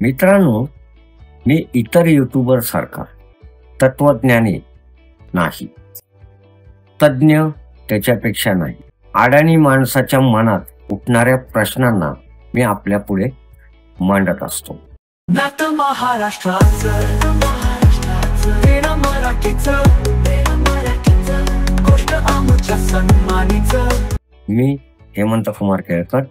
मित्रांनो, मी इतर युट्यूबर सारखा तत्वज्ञानी नाही, तज्ञ त्याच्यापेक्षा नाही. अडाणी माणसाच्या मनात उठणाऱ्या प्रश्नांना मी आपल्या पुढे मांडत असतो. मी हेमंत कुमार केळकर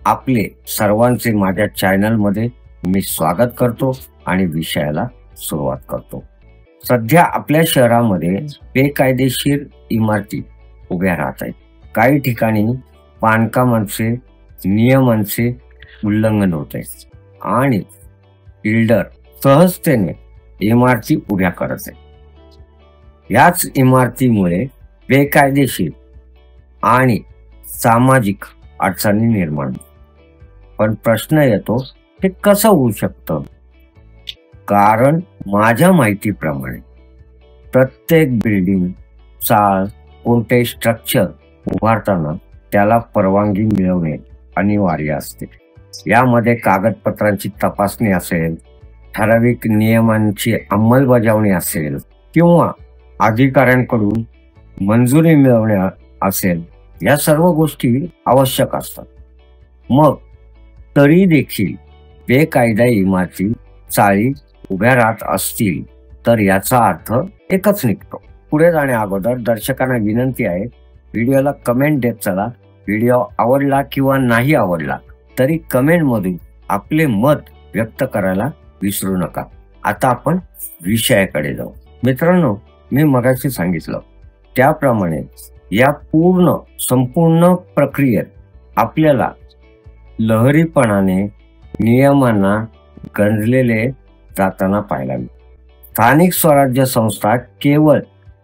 आपले सर्वांचे माझ्या चॅनलमध्ये मी स्वागत करतो आणि विषयाला सुरुवात करतो. सध्या आपल्या शहरामध्ये बेकायदेशीर इमारती उभ्या राहत आहेत. काही ठिकाणी बांधकामांचे नियमांचे उल्लंघन होत आहे आणि बिल्डर सहजतेने इमारती उभ्या करत आहेत. याच इमारतीमुळे बेकायदेशीर आणि सामाजिक अडचणी निर्माण. पण प्रश्न येतो, हे कसं होऊ शकतं? कारण माझ्या माहितीप्रमाणे प्रत्येक बिल्डिंग चाळ कोणते स्ट्रक्चर उभारताना त्याला परवानगी मिळवणे अनिवार्य असते. यामध्ये कागदपत्रांची तपासणी असेल, ठराविक नियमांची अंमलबजावणी असेल किंवा अधिकाऱ्यांकडून मंजुरी मिळवणे असेल, या सर्व गोष्टी आवश्यक असतात. मग तरी देखील बेकायदा इमारती चाळी उभ्या राहत असतील तर याचा अर्थ एकच निघतो. पुढे जाण्या अगोदर दर्शकांना विनंती आहे, व्हिडिओला कमेंट देत चला. व्हिडिओ आवडला किंवा नाही आवडला तरी कमेंटमधून आपले मत व्यक्त करायला विसरू नका. आता आपण विषयाकडे जाऊ. मित्रांनो, मी मगाशी सांगितलं त्याप्रमाणे या संपूर्ण प्रक्रियेत आपल्याला लहरीपणाने नियमांना गंजलेले जाताना पाहायला मिळते. स्थानिक स्वराज्य संस्था केवळ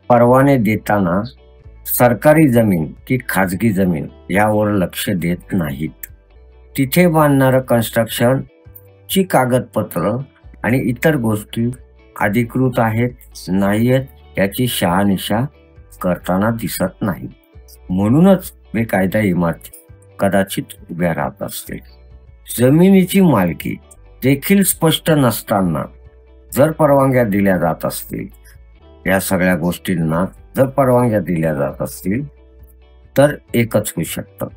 परवाने देताना सरकारी जमीन की खाजगी जमीन यावर लक्ष देत नाहीत. तिथे बांधणारं कन्स्ट्रक्शन ची कागदपत्र आणि इतर गोष्टी अधिकृत आहेत नाही आहेत याची शहानिशा करताना दिसत नाही. म्हणूनच बेकायदा इमारती कदाचित उभ्या राहत असतील. जमिनीची मालकी देखील स्पष्ट नसताना जर परवानग्या दिल्या जात असतील, या सगळ्या गोष्टींना जर परवानग्या दिल्या जात असतील तर एकच होऊ शकतं.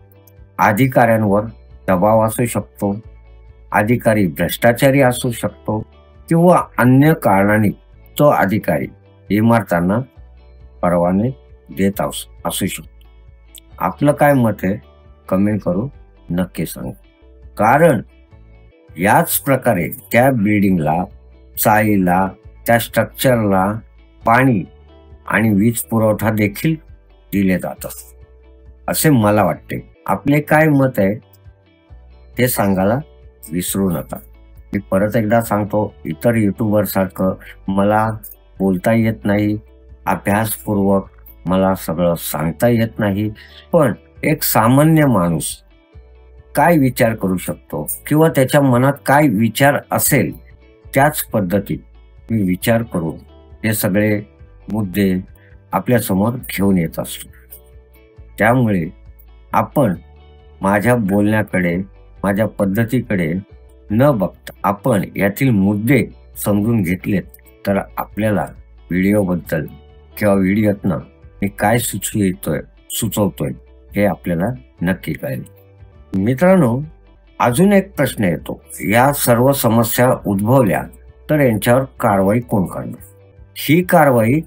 अधिकाऱ्यांवर दबाव असू शकतो, अधिकारी भ्रष्टाचारी असू शकतो किंवा अन्य कारणांनी तो अधिकारी इमारतांना परवाने देत असू शकतो. आपलं काय मत आहे कमेंट करून नक्की सांगा. कारण याच प्रकारे त्या बिल्डिंगला, चाळीला, त्या स्ट्रक्चरला पाणी आणि वीज पुरवठा देखील दिले जातात असे मला वाटते. आपले काय मत आहे ते सांगायला विसरू नका. मी परत एकदा सांगतो, इतर युट्यूबर सारखं मला बोलता येत नाही, अभ्यासपूर्वक मला सगळं सांगता येत नाही. पण एक सामान्य माणूस काय विचार करू शकतो किंवा त्याच्या मनात काय विचार असेल त्याच पद्धतीत मी विचार करून हे सगळे मुद्दे आपल्या समोर घेऊन येत असतो. त्यामुळे आपण माझ्या बोलण्याकडे, माझ्या पद्धतीकडे न बघता आपण यातील मुद्दे समजून घेतलेत तर आपल्याला व्हिडिओबद्दल किंवा व्हिडिओतनं मी काय सुचवतोय हे आपल्याला नक्की कळेल. मित्रांनो, अजून एक प्रश्न येतो, या सर्व समस्या उद्भवल्या तर यांच्यावर कारवाई कोण करणार? ही कारवाई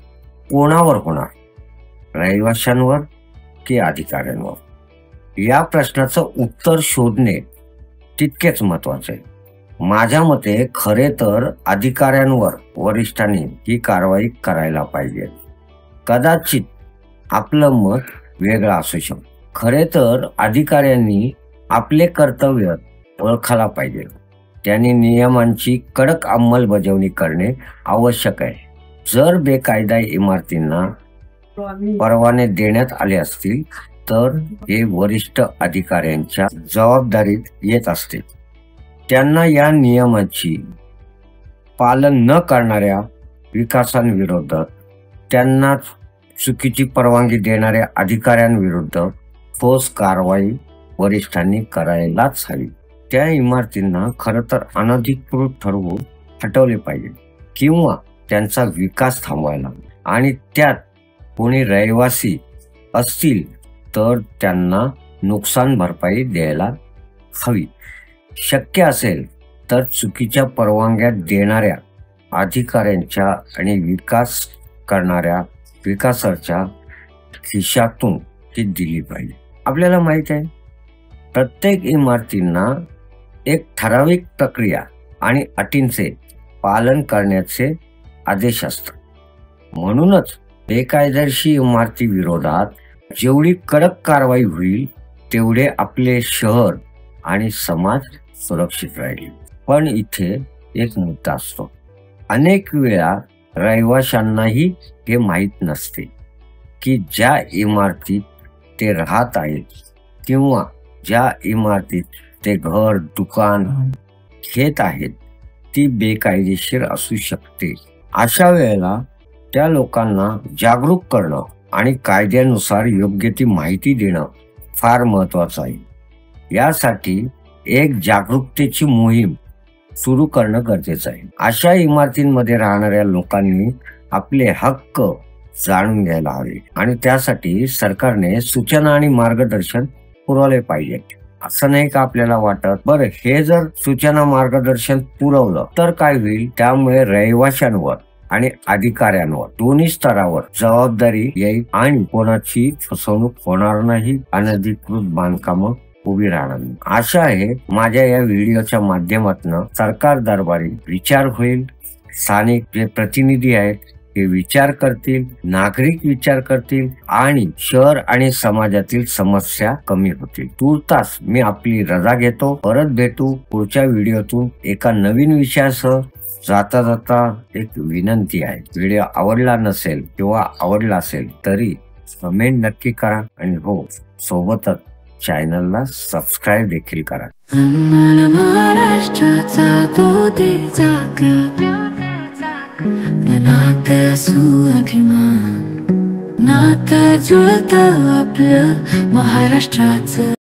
कोणावर होणार? रहिवाशांवर की अधिकाऱ्यांवर? या प्रश्नाचं उत्तर शोधणे तितकेच महत्वाचे आहे. माझ्या मते खरे तर अधिकाऱ्यांवर, वरिष्ठांनी ही कारवाई करायला पाहिजे. कदाचित आपलं मत वेगळं असू शकतं. खरे तर अधिकाऱ्यांनी आपले कर्तव्य ओळखायला पाहिजे. त्यांनी नियमांची कडक अंमलबजावणी करणे आवश्यक आहे. जर बेकायदा इमारतींना परवाने देण्यात आले असतील तर हे वरिष्ठ अधिकाऱ्यांच्या जबाबदारीत येत असते. त्यांना या नियमांची पालन न करणाऱ्या विकासांविरोधात, त्यांना चुकीची परवानगी देणाऱ्या अधिकाऱ्यांविरुद्ध ठोस कारवाई वरिष्ठांनी करायलाच हवी. त्या इमारतींना खरं तर अनधिकृत ठरवून हटवले पाहिजे किंवा त्यांचा विकास थांबवायला, आणि त्यात कोणी रहिवासी असतील तर त्यांना नुकसान भरपाई द्यायला हवी. शक्य असेल तर चुकीच्या परवानग्या देणाऱ्या अधिकाऱ्यांच्या आणि विकास करणाऱ्या विकासाच्या खिशातून ती दिली पाहिजे. आपल्याला माहित आहे, प्रत्येक इमारतींना एक ठराविक प्रक्रिया आणि अटींचे पालन करण्याचे आदेश असतात. म्हणूनच बेकायदेशीर इमारती विरोधात जेवढी कडक कारवाई होईल तेवढे आपले शहर आणि समाज सुरक्षित राहील. पण इथे एक मुद्दा असतो. अनेक वेळा रहिवाशांनाही हे माहीत नसते की ज्या इमारतीत ते राहत आहेत किंवा ज्या इमारतीत ते घर, दुकान घेत आहेत ती बेकायदेशीर असू शकते. अशा वेळेला त्या लोकांना जागरूक करणं आणि कायद्यानुसार योग्य ती माहिती देणं फार महत्वाचं आहे. यासाठी एक जागरूकतेची मोहीम सुरू करणं गरजेचं आहे. अशा इमारतींमध्ये राहणाऱ्या लोकांनी आपले हक्क जाणून घ्यायला हवे आणि त्यासाठी सरकारने सूचना आणि मार्गदर्शन पुरवले पाहिजे. असं नाही का आपल्याला वाटत, बरं हे जर सूचना मार्गदर्शन पुरवलं तर काय होईल? त्यामुळे रहिवाशांवर आणि अधिकाऱ्यांवर दोन्ही स्तरावर जबाबदारी येईल आणि कोणाची फसवणूक होणार नाही, अनधिकृत बांधकामं उभी राहणार नाही. आशा आहे माझ्या या व्हिडिओच्या माध्यमातून सरकार दरबारी विचार होईल. स्थानिक जे प्रतिनिधी आहेत ते विचार करतील, नागरिक विचार करतील आणि शहर आणि समाजातील समस्या कमी होतील. तूर्तास मी आपली रजा घेतो. परत भेटू पुढच्या व्हिडिओतून एका नवीन विषयासह. जाता जाता एक विनंती आहे, व्हिडिओ आवडला नसेल किंवा आवडला असेल तरी कमेंट नक्की करा आणि हो, सोबतच चॅनलला सबस्क्राईब देखील करा. महाराष्ट्राचा तो देचा नातं स्वाभिमान, नातं जुळतं आपलं महाराष्ट्राचं.